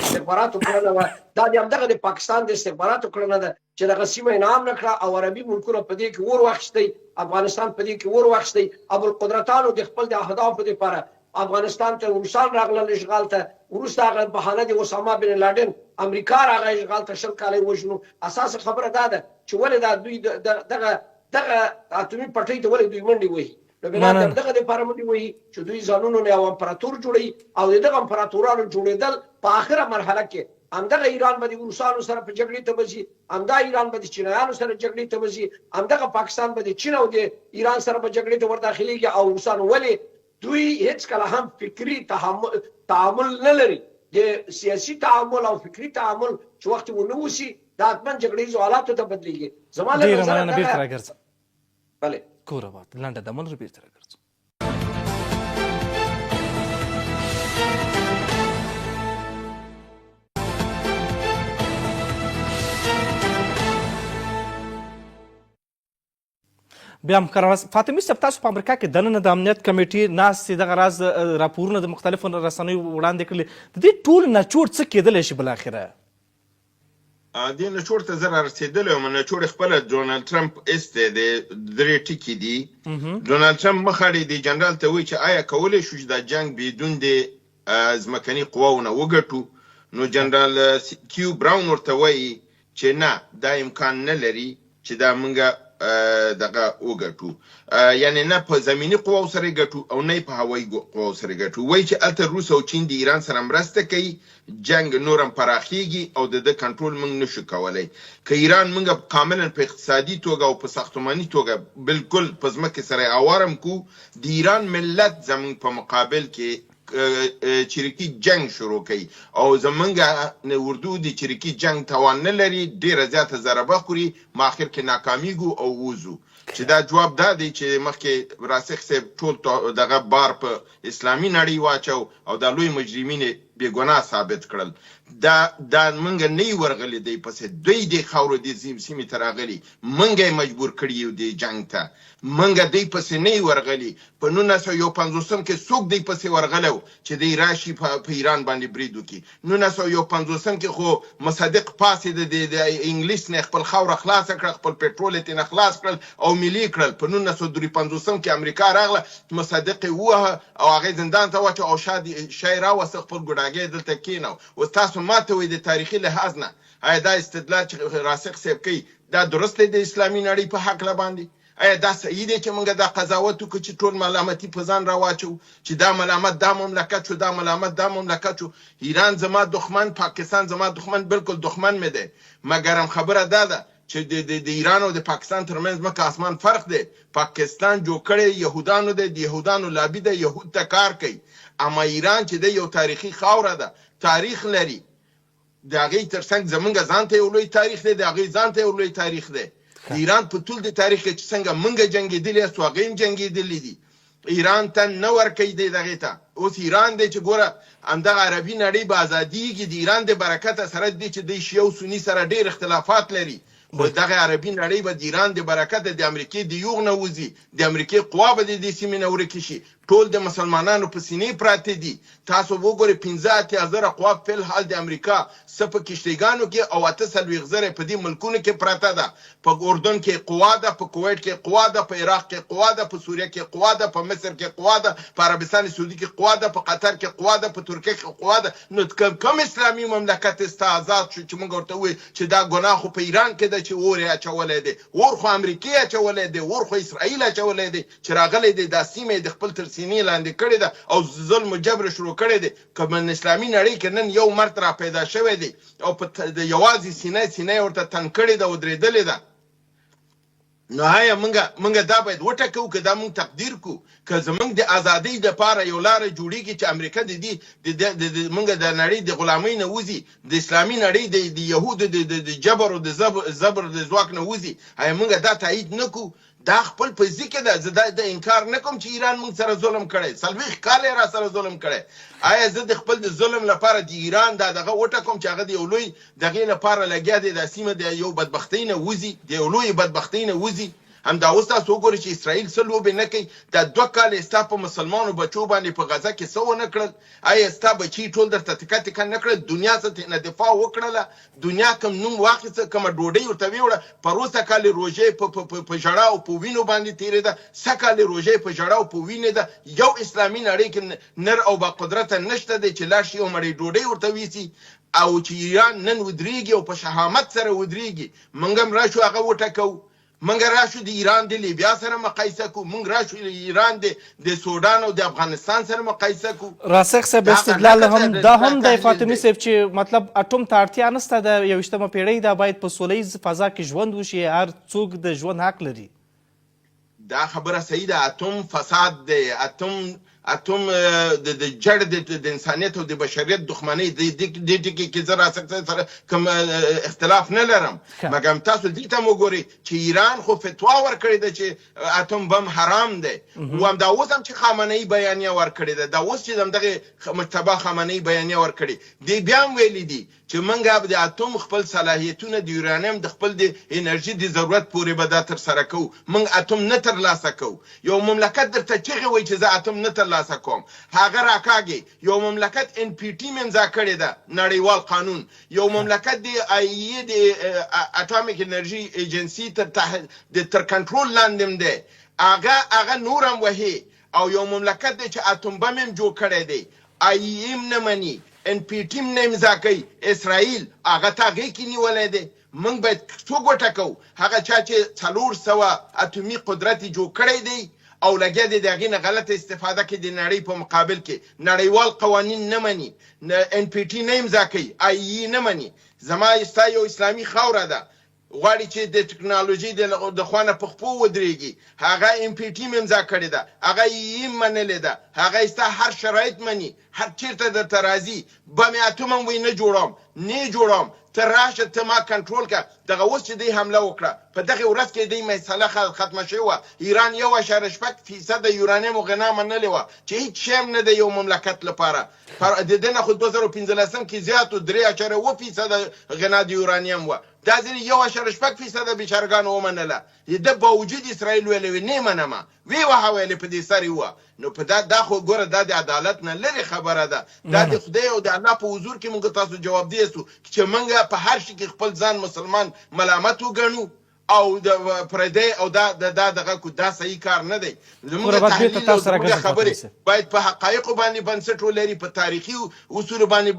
استخباراتو کړنه وه، دا د همدغه د پاکستان د استخباراتو کړنه ده چې دغه سیمه انعام نه کړه او عربي ملکونه په دې کې ور واخیستی، افغانستان په دې کې ور واخیستی، ابوالقدرتانو د خپل د اهدافو دپاره افغانستان ته روسان راغلل اشغال ته، وروسته هغه بهانه د اسامه بن لادن امریکا راغی اشغال ته 20 کاله وژنو. اساس خبره دا ده چې ولې دا دوی دغه اتومي پټۍ ته ولې دوی منډې وهي. نو بنا دغه دپاره منډې وهي چې دوی ځانونو نه یو امپراتور جوړوي او د دغه امپراتورانو جوړېدل په آخره مرحله کې همدغه ایران به د روسانو سره په جګړې ته وځي، همدا ایران به د چینایانو سره جګړې ته وځي، همدغه پاکستان به د چین او د ایران سره په جګړې ته ورداخلېږي. او روسانو ولې دوی هیڅ کله هم فکري تعامل نه لري، د سیاسي تعامل او فکري تعامل چې وخت ونه وشي دا حتما جګړیزو حالاتو ته بدلیږي. زما له ډېره نظره مننه، بیرته راګرځه. بله کور آباد لنډه دمه لرو، بیرته راګرځو. بیا هم کراس فاطمي صاحب، تاسو په امریکا کې دننه د امنیت کمیټې ناستې دغه راز راپورونه د مختلفو رسنیو وړاندې کړلي، د دې ټول نچوړ څه کېدلی شي بالاخره؟ دې نچوړ ته زه رارسېدلی یم. نچوړ خپله ډونالډ ټرمپ ایستی دی، 3 ټکي دي. ډونالډ ټرمپ مخاړې د جنرال ته وایي چې آیا کولی شو چې دا جنګ بدون د ځمکني قواو نه وګټو؟ نو جنرال کیو براون ورته وایي چې نه، دا امکان نه لري چې دا موږ دغه وګټو، یعنی نه په زمینی قواو سره ګټو او نه په هوایي قواو سره ګټو. وایي چې هلته روس او چین د ایران سره مرسته کوي، جنګ نورم پراخیږي او د ده کنټرول موږ نشو کولی. که ایران موږ کاملا په اقتصادي توګه او په ساختماني توګه بالکل په ځمکې سره اوارم کو، د ایران ملت زموږ په مقابل کې چریکي جنگ شروع کوي او زمونږ اردو د چریکي جنگ توان نه لري، ډیره زیاته ضربه خوري، ما اخر کې ناکامیږو او وځو. چې دا جواب دا دی چې مخکې راسخ صاحب ټول دغه بار په اسلامي نړۍ واچو او دا لوی مجرمین بې ګناه ثابت کړل. دا منګه نه ورغلي دی پسې، دوی د خاورو د سیمې ته راغلي، منګه یې مجبور کړي یو د جنگ ته، منګه دی پسې نه ورغلي. په 1951 کې څوک دی پسې ورغلو چې دی راشي په ایران باندې برید وکړي. 1951 کې خو مصدق پاسې د انګلیس نه خپل خاوره خلاصه کړه، خپل پټرول یې نه خلاص کړل او ملي کړل. په 1953 کې امریکا راغله، مصدق یې ووهه او هغې زندان ته واچو او شای راوسته، خپل ګوډاګی دلته کېنو. اوس تاسو ماته وایي د تاریخي لحاظ نه آیا دا استدلال چې راسخ صاحب کوي دا درست دی د اسلامي نړۍ په هکله باندې؟ آیا دا صحیح دی چې موږ دا قضاوت وکړو چې ټول ملامتي په ځان راواچو چې دا ملامت دا مملکت شو، دا ملامت دا مملکت شو؟ ایران زما دښمن، پاکستان زما دښمن، بالکل دښمن مې دی. مګرم خبره دا ده چې د ایران او د پاکستان ترمنځ مکه اسمان فرق دی. پاکستان جوړ کړی یهودانو دی، د یهودانو لابي ده، یهود ته کار کوي. اما ایران چې د یو تاریخي خاوره ده، تاریخ لري، د هغې ترڅنګ زمونږ ځان ته یو لوی تاریخ دی، د هغې ځان ته یو لوی تاریخ دی. د ایران په ټول د تاریخ کې چې څنګه موږ جنګېدلي یاستو، هغې هم جنګېدلي دي. ایران ته نه ورکوي دی دغې ته. اوس ایران دی چې ګوره همدغه عربي نړۍ به ازادېږي د ایران د برکته سره دی چې دی شیعه او سني سره ډېر اختلافات لري، خو دغه عربي نړۍ به د ایران د برکته د امریکې د یوغ نه وځي، د امریکې قوا به د دې سیمې نه ورکې شي. ټول د مسلمانانو په سینې پراته دي. تاسو وګورئ 15,000 قوا په الحال د امریکا څه په کشتیګانو کې او 48,000 په دې ملکونو کې پراته ده. په اردن کې قوا ده، په کویت کې قوا ده، په عراق کې قوا ده، په سوریه کې قوا ده، په مصر کې قوا ده، په عربستان سعودي کې قوا ده، په قطر کې قوا ده، په ترکیه کې قوا ده. نو کوم اسلامي مملکت است آزاد شو چې موږ ورته وایو چې دا ګناه خو په ایران کې ده چې اور یې اچولی دی، اور خو امریکې اچولی دی، اور خو اسرائیل اچولی دی چې راغلی دی دا سیمه یې د خپل تر سینې لاندې کړې ده او ظلم و جبر شروع کړی دی. که من اسلامي نړۍ کې نن یو مرد را پیدا شوی دی او په یوازې سینه یې ورته تن کړې ده او درېدلې ده، نو آیا موږ دا باید وټکو که دا موږ تقدیر کو؟ که زموږ د ازادۍ دپاره یو لاره جوړېږي چې امریکا موږ د نړۍ د غلامۍ نه وځي، د اسلامي نړۍ د یهودو د جبر او د زبر د ځواک نه وځي، آیا موږ دا تایید نه کو؟ دا خپل په ذکر ده. زه دا انکار نه کوم چې ایران موږ سره ظلم کړی، 40 کاله یې را سره ظلم کړی. آیا زه د خپل د ظلم لپاره د ایران دغه وټکم چې هغه د یو لوی دغې لپاره لګیا دی دا سیمه د یو بدبختۍ نه وځي، د یو لوی بدبختۍ نه وځي؟ همدا اوس تاسو وګورئ چې اسرائیل څه لوبې نه کوي. دا 2 کاله ستا په مسلمانو بچو باندې په غزه کې څه ونه کړل؟ آیا ستا بچي ټول درته تکه تکه نه کړل؟ دنیا څه نه دفاع وکړله؟ دنیا کوم نوم واخیسته، کومه ډوډۍ ورته ویوړه؟ پروسه کال روژې په ژړا او په وینو باندې تېرېده، سږکال روژې په ژړا او په وینې ده. یو اسلامي نړۍ کې نر او با قدرته نشته دی چې لاړ شي یو مړۍ ډوډۍ ورته ویسي. او چې ایران نن ودرېږي او په شهامت سره ودرېږي، موږ هم راشو هغه وټکوو. موږ راشو د ایران د لیبیا سره مقایسه کو، موږ راشو د ایران د سودان او د افغانستان سره مقایسه کو. راسخ صاحب استدلال هم دا هم د فاطمي صاحب چې مطلب اټوم ته اړتیا نشته، د 21مه پیړۍ دا باید په سوله ییز فضا کې ژوند وشي، هر څوک د ژوند حق لري. دا خبره صحیح ده. اتوم فساد دی، اتوم د جړ د انسانیت او د بشریت دښمنۍ د ټکي کې زه راسره سره کوم اختلاف نه لرم. مګر تاسو دې ته وګورئ چې ایران خو فتوا ورکړې ده چې اتوم بم حرام دی، او همدا اوس هم چې خامنه‌ای بیانیه ورکړې ده، دا اوس چې همدغه مجتبی خامنه‌ای بیانیه ورکړې دی، بیا هم ویلي دي چې موږ د اتوم خپل صلاحیتونه د یورانیم د خپل د انرژي د ضرورت پورې به دا ترسره کوو. موږ اتوم نه ترلاسه کوو. یو مملکت درته چغې وایي چې زه اتوم نه ترلاسه کوم، هغه راکاږي. یو مملکت NPT امضا کړې ده، نړیوال قانون. یو مملکت د IAEA د اټامیک انرژي ایجنسی تر کنټرول لاندې دی، هغه نور هم وهي. او یو مملکت دی چې اتوم بم هم جوړ کړی دی، IAEA هم نه مني، NPT هم نه امضا کوي. اسرائیل هغه ته هغې کې نیولی دی. موږ باید څوک وټکوو؟ هغه چا چې 400 اتومي قدرت یې جوړ کړی دی او لګیا دی د هغې نه غلطه استفاده کوي د نړۍ په مقابل کې. نړیوال قوانین نه مني، NPT نه امضا کوي، IAEA نه مني. زما ستا یو اسلامي خاوره ده، غواړي چې د ټکنالوژي د خوا نه په خپو ودرېږي، هغه NPT امضا کړې ده، هغه IAEA منلې ده، هغه ستا هر شرایط مني، هر چېرته درته راځي. بم اتوم هم وایي نه جوړوم، نه جوړوم. ته راشه ته ما کنټرول کړه. دغه اوس چې دوی حمله وکړه، په دغه ورځ کې دوی مسله ختمه شوې وه. ایران 1.6% یورانیم غنا منلې وه چې هیڅ شی هم نه دی یو مملکت لپاره. د دې نه خو 2015 کې زیات و 3.7% غنا د یورانیم وه. دا ځینې 1.6% بیچارګانو ومنله. د باوجود اسرائیل ویلې نه منمه، وی وهه ویلې په دې سر وه. نو په دا خو ګوره دا د عدالت نه لرې خبره ده. دا د خدای او د الله په حضور کې موږ تاسو جواب دی سو چې موږ په هر شي کې خپل ځان مسلمان ملامت وګڼو او د پردی او دا دغه کو دا صحیح کار نه دی. زموږ تحلیل خبرې باید په حقایقو باندې بنسټ ولري، په تاریخي اصول باندې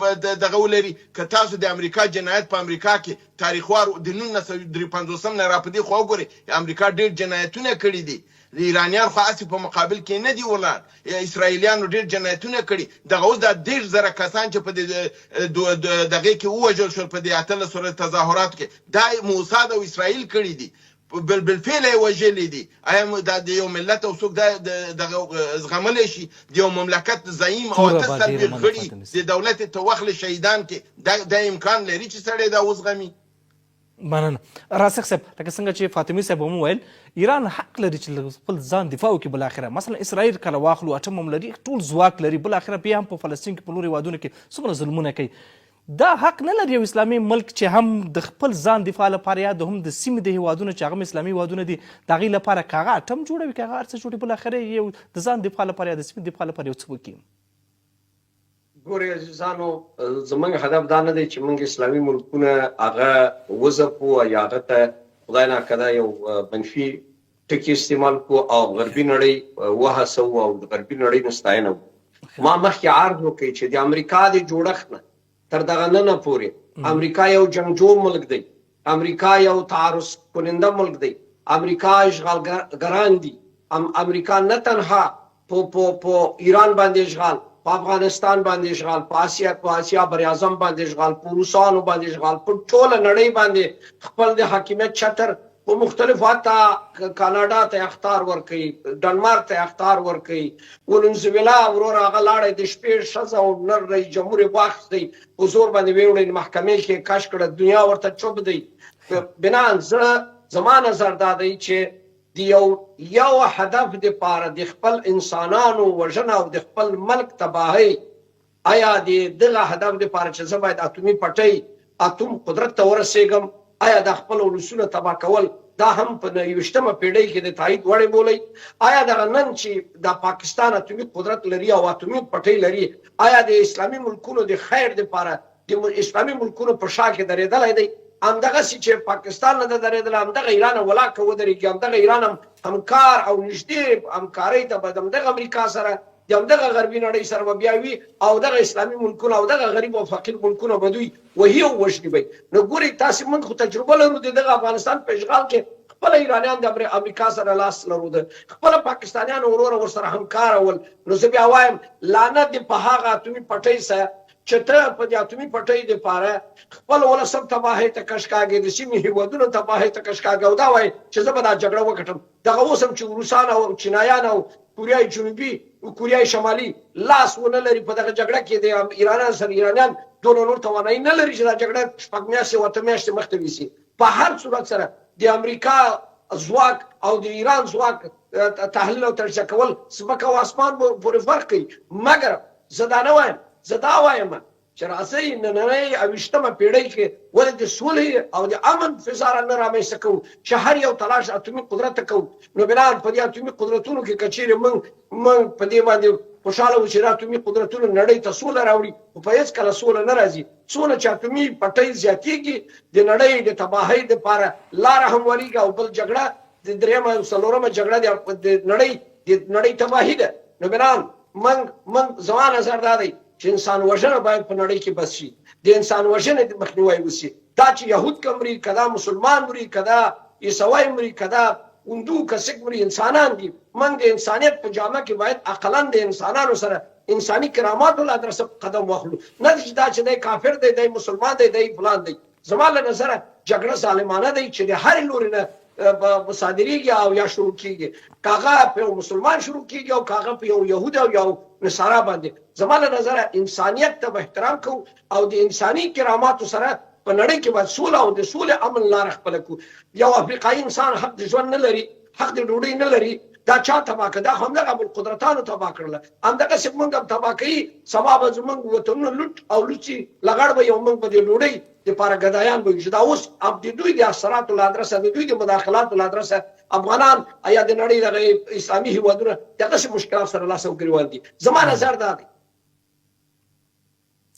دغه ولري. که تاسو د امریکا جنایت په امریکا کې تاریخوار د 1953 نه را پدې خو وګورئ، امریکا ډېر جنایتونه کړي دي. ایرانیان خو اسی په مقابل کې نه دی ولاړ، اسرائیلیانو ډېر جنایتونه کړي. دغه اوس دا 1.5 کسان چې په دغه کې ووژل شول په دې 18 تظاهرات کې، دا موساد او اسرائیل کړي دي، بالفعل یې وژلي دي. آیا دا د یو ملت او څوک دغه زغملی شي؟ د یو مملکت زعیم او 8 غړي د دولت توخل شهیدان کې دا امکان لري چې سړی دا وزغمي؟ مننه. راسخ صاحب، لکه څنګه چې فاطمي صاحب هم وویل، ایران حق لري چې خپل ځان دفاع وکړي. بالاخره مثلا اسرائیل کله واخلو، اټم هم لري، ټول ځواک لري، بالاخره بیا هم په فلسطین کې په نورو هېوادونو کې څومره ظلمونه کوي. دا حق نه لري یو اسلامي ملک چې هم د خپل ځان دفاع لپاره یا هم د سیمې د هېوادونو چې هغه اسلامي هېوادونه دي د هغې لپاره که هغه اټم جوړوي که هغه هر څه جوړوي، بالاخره یو د ځان دفاع لپاره یا د سیمې دفاع لپاره یو څه وکړي. ګورې عزیزانو، زموږ هدف دا نه دی چې موږ اسلامي ملکونه هغه وځپو یا هغه ته خدای ناکده یو منفي ټکي استعمال کو او غربي نړۍ وهڅوو او د غربي نړۍ نه ستاینه وکړو. ما مخکې عرض وکړی چې د امریکا د جوړښت نه تر دغه ننه پورې امریکا یو جنګجو ملک دی، امریکا یو تعرض کننده ملک دی، امریکا اشغالګران دي، امریکا نه تنها په ایران باندې اشغال، په افغانستان باندې اشغال، په آسیا براعظم باندې اشغال، په روسانو باندې اشغال، په ټوله نړۍ باندې خپل د حاکمیت چتر په مختلفو، حتی کاناډا ته اخطار ورکوي، ډنمارک ته اخطار ورکوي، ولنزویلا ورور هغه لاړی د شپې ښځه او نر رئیس جمهور یې واخیستی په زور باندې ویوړی محکمې کې کش کړه، دنیا ورته چوپ دی. بنان زما نظر دا دی چې د یو هدف دپاره د خپل انسانانو وژنه او د خپل ملک تباهی، آیا د دغه هدف دپاره چې زه باید اتومي پټۍ اتوم قدرت ته ورسېږم، آیا د خپل ولسونه تباه کول دا هم په 21مه پیړۍ کې د تایید وړ بولي. آیا دغه نن چې د پاکستان اتومي قدرت لري او اتومي پټۍ لري، آیا د اسلامي ملکونو د خیر لپاره د اسلامي ملکونو په شا کې درېدلی دی؟ همدغسې چې پاکستان نه ده درېدلی، همدغه ایران ولاکه ودرېږي، همدغه ایران هم همکار او نږدې همکارۍ ته به د همدغه امریکا سره د همدغه غربي نړۍ سره به بیا وي او دغه اسلامي ملکونه او دغه غریب او فقیر ملکونه به دوی وهي او وژني به. نو ګورئ تاسې موږ خو تجربه لرو د دغه افغانستان په اشغال کې، خپله ایرانیان د امریکا سره لاس لرو ده، خپله پاکستانیان وروره ورسره همکاره ول. نو زه بیا وایم لعنت دې په هغه اتومي پټۍ سره چې ته په دې اتومي پټۍ دپاره خپل ولس هم تباهۍ ته کش کاږې، د سیمې هېوادونه تباهۍ ته کش کاږې او دا وایي چې زه به دا جګړه وګټم. دغه اوس هم چې روسان او چینایان او کوریای جنوبي او کوریای شمالي لاس ونه لري په دغه جګړه کې د ایرانیان سره، ایرانیان دونه نور توانایي نه لري چې دا جګړه 6 میاشتې او 8 میاشتې مخته یوسي. په هر صورت سره د امریکا ځواک او د ایران ځواک تحلیل او تجزیه کول ځمکه او اسمان پورې فرق کوي. مګر زه دا نه وایم، زه دا وایم چې راځئ نننۍ 21مه پیړۍ کې ولې د سولې او د امن فضا نه رامنځته کوو چې هر یو تلاش اتومي قدرت ته کوو. نو بنان په دې اتومي قدرتونو کې که چیرې موږ په دې باندې خوشحاله وو چې دا اتومي قدرتونه نړۍ ته سوله راوړي، خو په هېڅ کله سوله نه راځي. څونه چې اتومي پټۍ زیاتېږي د نړۍ د تباهۍ دپاره لاره هموارېږي او بل جګړه د 3مه او 4مه جګړه د نړۍ تباهي ده. نو بنان موږ زما نظر دا دی چې انسان وژنه باید په نړۍ کې بس شي، د انسان وژنې د مخنیوی وشي. دا چې یهود که مري، که دا مسلمان مري، که دا عیسوی مري، که دا هندو که سیک مري، انسانان دي. موږ د انسانیت په جامه کې باید اقلا د انسانانو سره انساني کراماتو له ادرسه قدم واخلو، نه چې دا چې دی کافر دی، دی مسلمان دی، دی فلان دی. زما له نظره جګړه ظالمانه دی چې د هرې لورې نه صادریږي او یا شروع کیږي، که هغه په یو مسلمان شروع کیږي او که هغه په یو یهود او یو نصارا باندې. زما له نظره انسانیت ته به احترام کوو او د انساني کراماتو سره په نړۍ کې باید سوله او د سولې امن لاره خپله کړو. یو افریقایي انسان حق د ژوند نه لري، حق د ډوډۍ نه لري، دا چا تباه کړه؟ دا همدغه ابوالقدرتانو تباه کړله، همدغسې موږ هم تباه کوي. سبا به زموږ وطنونه لوټ او لوچي لغړ به یو موږ به د ډوډۍ دپاره ګدایان به وي. دا اوس د دوی د اثراتو له ادرسه، د دوی د مداخلاتو له ادرسه افغانان یا د نړۍ دغه اسلامي هېوادونه دغسې مشکلات سره لاس او ګریوان دي. زما نظر دا دی.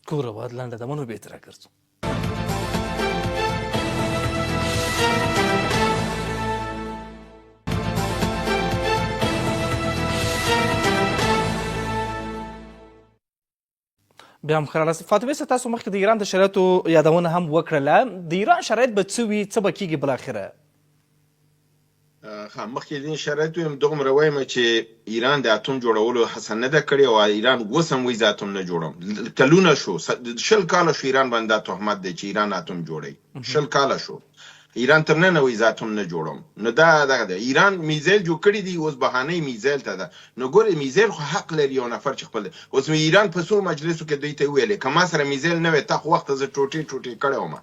کورآباد لنډه دمه بهتره کرد. بیا هم ښه راغلاست. فاطمې صاحب، تاسو مخکې د ایران د شرایطو یادونه هم وکړله. د ایران شرایط به څه وي، څه به کېږي بالاخره؟ مخکې د دې شرایطو یم دومره وایم چې ایران د اتوم جوړولو هڅه نه ده کړې او ایران اوس هم وایي زه اتوم نه جوړم. کلونه شو، 20 کاله شو ایران باندې دا تهمت دی چې ایران اتوم جوړوي. 20 کاله شو ایران تر نن وایي زه اتوم نه جوړم. نو دا دغه دی، ایران میزایل جوړ کړي دي، اوس بهانه میزایل ته ده. نو ګورې میزایل خو حق لري یو نفر چې خپل. اوس ایران په څو مجلسو کې دوی ته ویلې که ما سره میزایل نه وی تا خو وخته زه ټوټې ټوټې کړی وم.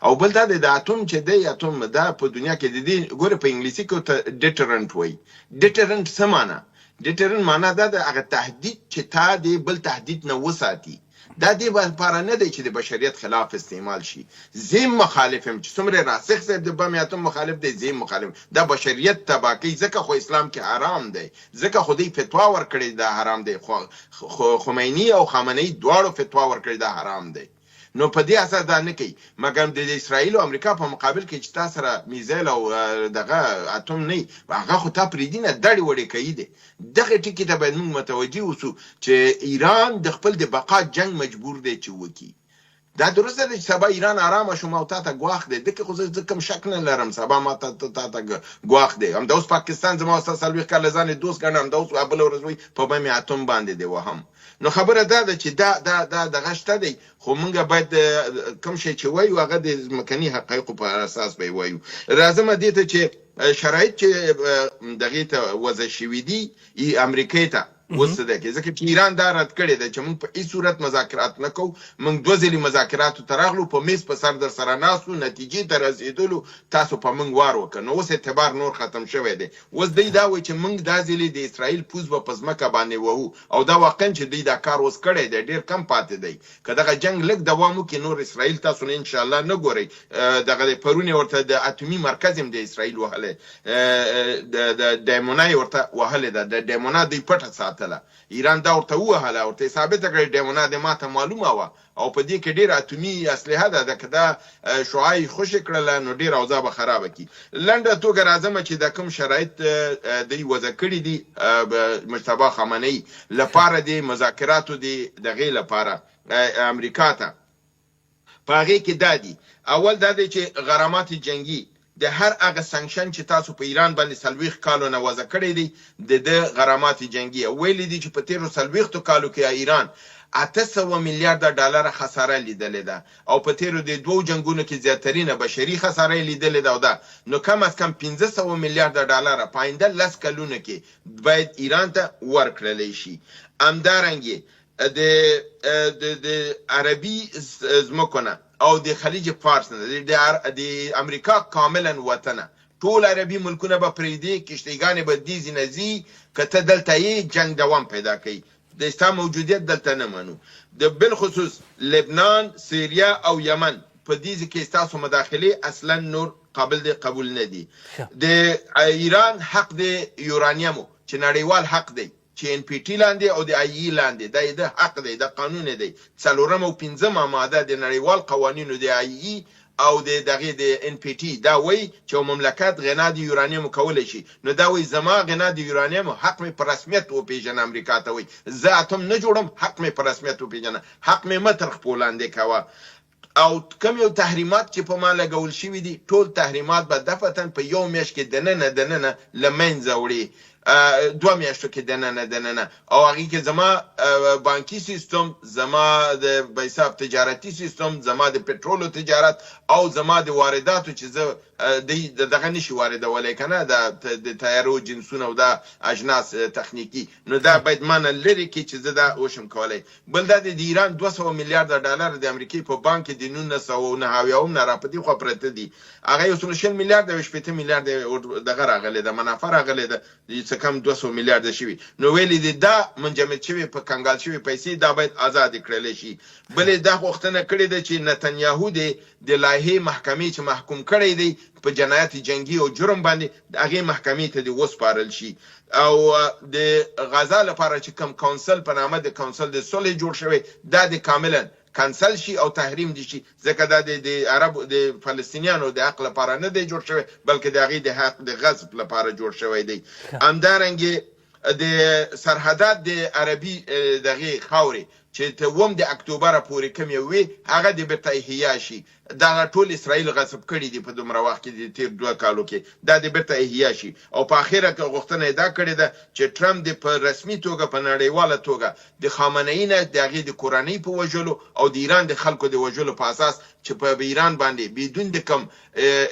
او بل دا د اتوم چې دی، اتوم دا په دنیا کې د دې ګوره په انګلیسي کې ته ډیټرنټ وایي. ډیټرنټ څه معنا؟ ډیټرنټ معنا دا د هغه تهدید چې تا د بل تهدید نه وساتي. دا دې لپاره نه دی چې د بشریت خلاف استعمال شي. زم مخالف یم چې څومره راسخ صاحب د بم اتوم مخالف دی، زم مخالف. دا بشریت تباه کوي، ځکه خو اسلام کې حرام دی، ځکه خو دوی فتوا ورکړې دا حرام دی. خمیني او خامنه‌ای دواړو فتوا ورکړې دا حرام دی. نو په دې اساس دا نه کوي. مګر د اسرائیل او امریکا په مقابل کې چې تاسو سره میزایل او دغه اتوم نه، هغه خو تا پرېږدي نه، دړې وړې کوي دی. دغه ټکي ته باید موږ متوجه اوسو چې ایران د خپل د بقا جنګ مجبور دی چې وکړي. دا درسته ده چې سبا ایران آرامه شو ما تا ته ګواښ دی، دغه خو زه کوم شک نه لرم سبا ما تا ته ګواښ دی. همدا اوس پاکستان زما 40 کاله ځان دوست ګڼم، همدا اوس بله ورځ وایي په بم اتوم باندې دی وهم. نو خبره دا ده چې دا دغه شته دی، خو موږ باید کوم شی چې وایو هغه د ځمکني حقایقو په اساس به یې وایو. راځم دې ته چې شرایط چې دغې ته وضع شوي دي امریکې ته اوس څه دی کې ځکه چې ایران دا رد کړې ده چې موږ په هیڅ صورت مذاکرات نه کوو. موږ 2 ځلې مذاکراتو ته راغلو، په میز په سر در سره ناستو، نتیجې ته رسېدلو، تاسو په موږ وار وکړ. نو اوس اعتبار نور ختم شوی دی. اوس دوی دا وایي چې موږ دا ځلې د اسرائیل پوز به په ځمکه باندې وهو، او دا واقعا چې دوی دا کار اوس کړی دی ډېر کم پاتې دی. که دغه جنګ لږ دوام وکړي نور اسرائیل تاسو نه انشاءالله نه ګورئ. دغه پرون یې ورته د اتومي مرکز هم د اسرائیل وهلی، د ډیمونا یې ورته وهلې ده، د ډیمونا دوی پټه ساتله. ایران دا ورته ووهله، ورته یې ثابته کړې ډیمونا د ماته معلومه وه، او په دې کې ډېره اتومي اسلحه ده، که دا شعاع یې خوشې کړله نو ډېره اوضاع به خرابه کړي. لنډه توګه راځمه چې دا کوم شرایط دوی وضع کړي دي مجتبی خامنه‌ای لپاره د مذاکراتو د دغې لپاره امریکا ته، په هغې کې دا دي. اول دا دی چې غرامات جنګي د هر هغه سنکشن چې تاسو په ایران باندې 40 کالو نه وضع کړی دی، د غرامات جنګي ویلي دي چې په تیرو 40 کالو کې ایران 800 میلیارډ ډالر خساره لیدلې ده، او په تیرو د 2 جنگونو کې زیاترینه بشري خساره لیدلې ده. او ده نو کم از کم 500 میلیارډ ډالر په آینده 10 کلونو کې باید ایران ته ورکړل شي. همدارنګه د عربي ځمکونه او د خلیج فارس نه د امریکا کاملا وطنه ټول عربي ملکونه به پرېږدي، کشتیګانې به دې ځینه ځي، که ته دلته یې جنګ دوام پیدا کوي. د ستا موجودیت دلته نه منو. د بالخصوص لبنان، سیریا او یمن په دې کې ستاسو مداخلې اصلا نور قابل د قبول نه دي. د ایران حق د یورانیمو چې نړیوال حق دی، چې ان پی ټی لاندې او د آی ای لاندې د حق دی، د قانون دی. 4 او 5 ماده د نړیوال قوانینو د آی ای او د دغه د ان پی ټی دا وایي چې مملکت غنا د یورانیم کولای شي. نو دا وایي زما غنا د یورانیم حق مې په رسمیت وپیژنه. امریکا ته وایي زه اتم نه جوړم، حق مې په رسمیت وپیژنه، حق مې مه تر خپل لاندې کوه. او کوم یو تحریمات چې په ما لګول شوي دي، ټول تحریمات به دفعتاً په یو میاشت کې دننه له منځه وړي، 2 میاشتو کې دننه. او هغې کې زما بانکي سیستم، زما د بیساب تجارتي سیستم، زما د پټرولو تجارت او زما د وارداتو چې زه دغه نشي واردولی که نه، د تیارو جنسونه او دا اجناس تخنیکي، نو دا باید مانه لرې کړي چې زه دا وشم کولی. بل دا د ایران 200 میلیارډ ډالر د امریکې په بانک کې د 1990 نه را په دې خوا پرته دي. هغه 120 میلیارډ او 80 میلیارډ دغه راغلی ده، منافع راغلی ده، څه کم 200 میلیارډ شوي. نو ویلي دي دا منجمد شوي په کنګال شوي پیسې دا باید آزاد کړلی شي. بلې دا غوښتنه کړې ده چې نتنیاهو د لایحې محکمې چې محکوم کړی دی په جنایت جنگي او جرم باندې، هغې محکمې ته دې وسپارل شي. او د غزا لپاره چې کوم کونسل په نامه د کونسل د صلح جوړ شوی، دا د کاملا کانسل شي او تحریم دي شي، ځکه دا د عرب د فلسطینیانو د حق لپاره نه دی جوړ شوی، بلکې د هغې د حق د غصب لپاره جوړ شوی دی. همدارنګه د سرحدات د عربي دغه خاورې چې ته 1 د اکتوبر پورې کوم یو وي، هغه د بیرته احیا شي. دا ټول اسرائیل غصب کړي دي په دومره وخت کې، د تیر 2 کالو کې دا د بیرته احیا شي. او په اخره کې غوښتنه دا کړې ده چې ټرمپ د په رسمي توګه په نړیواله توګه د خامنه‌ای نه د هغې د کورنۍ په وژلو او د ایران د خلکو د وژلو په اساس چې په ایران باندې بدون د کم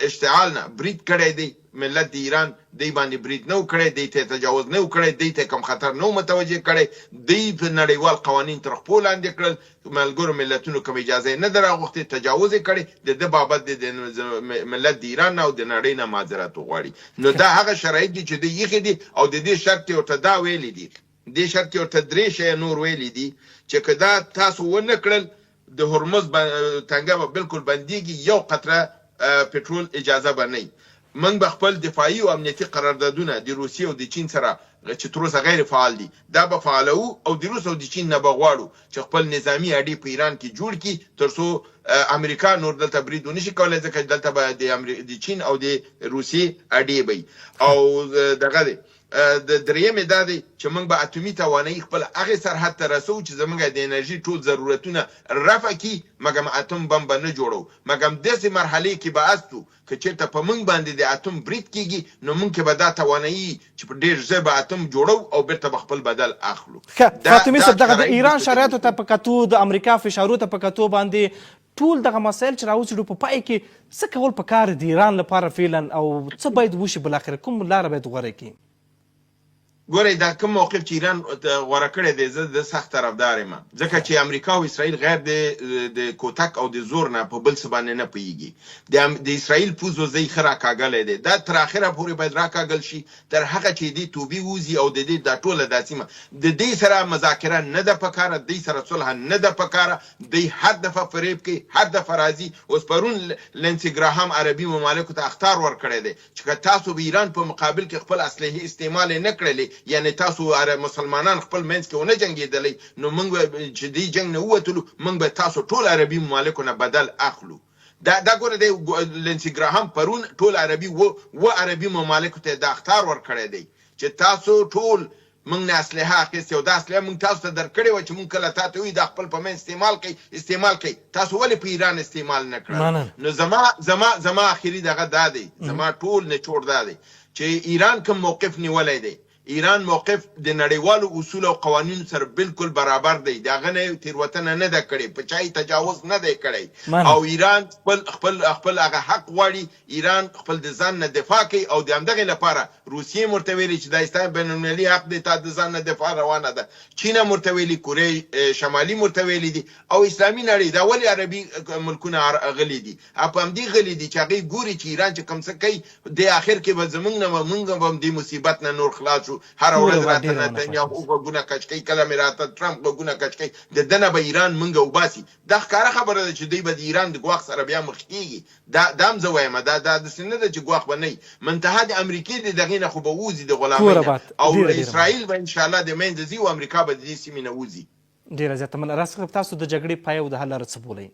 اشتعال نه برید کړی دی. ملت د ایران دی باندې برید نه کړی، دی ته تجاوز نه کړی، دی ته کم خطر نه متوجه کړی، دی په نړیوال قوانین تر خپل لاندې کړل، ملګرو ملتونو کوم اجازه نه دراغوښتې، تجاوز کړی. د بابت د ملت د ایران او د نړۍ نه معذرت وغواړي. نو دا هغه شرایط دي چې د یخې دي، او د دې شرط کې ورته دا ویلي دي، دې شرط کې ورته 3 شی نور ویلي دي چې که دا تاسو ونه کړل، د هرمز تنګه به بالکل بندیږي، 1 قطره پټرول اجازه به نه. من به خپل دفاعي او امنیتي قراردادونه د روسیې او د چین سره چې تر اوسه غیر فعال دي، دا به فعالو، او د روس او د چین نه به غواړو چې خپل نظامی اډې په ایران کې جوړ کړي، تر څو امریکا نور دلته برید ونشي کولی، ځکه دلته به د چین او د روسیې اډې وي. او دغه دی د درېیمې دا دی چې موږ به اتومي توانایي خپل هغې سرحد ته رسوو چې زموږ د انرژي ټول ضرورتونه رفع کړي، مګم اتوم بم به نه جوړو. مګم داسې مرحلې کې به استو که چېرته په موږ باندې د اتوم برید کېږي، نو موږ کې به دا توانایي چې په ډېر ژر به اتوم جوړو او بیرته به خپل بدل اخلو. فاطمي صاحب، دغه د ایران شرایطو ته په کتو، د امریکا فشارو ته په کتو باندې ټول دغه مسایل چې راوڅېړو، په پای کې څه کول پکار د ایران لپاره فعلا، او څه باید وشي بالاخره، کوم لاره باید غوره کړي؟ ګورئ دا کوم موقف چې ایران غوره کړی دی زه د سخت طرفدار یم ځکه چې امریکا او اسرائیل غیر د کوتک او د زور نه په بل څه باندې نه پوهېږي د اسرائیل پوځ وزۍ ښه راکاږلی دی دا تر اخره پورې باید راکاږل شي تر هغه چې دې توبې ووځي او د دې دا ټوله دا سیمه د دې سره مذاکره نه ده پکاره دوی سره صلح نه ده پکاره دوی هر دفعه فریب کوي هر دفعه راځي اوس پرون لینسي ګراهام عربي ممالکو ته اخطار ورکړی دی چې که تاسو به ایران په مقابل کې خپل اسلحې استعمال نه کړلې یعنی تاسو مسلمانان خپل منځ کې ونه جنګېدلی نو موږ چې دې جنګ نه ووتلو موږ به تاسو ټول عربي ممالکو نه بدل اخلو دا ګوره دی لینسي ګراهام پرون ټول عربي و عربي ممالکو ته دا اخطار ورکړی دی چې تاسو ټول موږ نه اسلحه اخیستې او دا اسلحه موږ تاسو ته درکړې وه چې موږ کله تا ته وایي دا خپل په منځ استعمال کوي تاسو ولې په ایران استعمال نه کړل نو زما اخري دغه دا دی زما ټول نچوړ دا دی چې ایران کوم موقف نیولی دی ایران موقف د نړیوالو اصول او قوانینو سره بالکل برابر دی د هغه نه تېروتنه نه ده کړې په چا یې تجاوز نه دی کړی او ایران خپل هغه حق غواړي ایران خپل د ځان نه دفاع کوي او د همدغې لپاره روسیې ورته ویلي چې دا ستا بین المللي حق دی تا د ځان نه دفاع روانه ده چین هم ورته ویلي کورې شمالي هم ورته ویلي دي او اسلامي نړۍ دا ولې عربي ملکونه غلي دي په همدې غلي دي چې هغوی ګوري چې ایران چې کوم څه کوي د آخر کې به زموږ نه موږ به هم دې مصیبت نه نور خلاص شو هر ورځ راته نتنیاهو غوږونه کچ کوي کله مې راته ټرمپ غوږونه کچ کوي د ده نه به ایران موږ وباسي دا ښکاره خبره ده چې دوی به د ایران د ګواښ سره بیا مخ کېږي دا هم زه وایم دا داسې نه ده چې ګواښ به نه وي منتها د امریکې د دغې نه خو به ووځي د غلامۍ نه او اسرائیل به انشاءالله د منځه ځي او امریکا به د دې سیمې نه وځي ډېره زیاته مننه راڅخه تاسو د جګړې پای او د حل لاره څه بولئ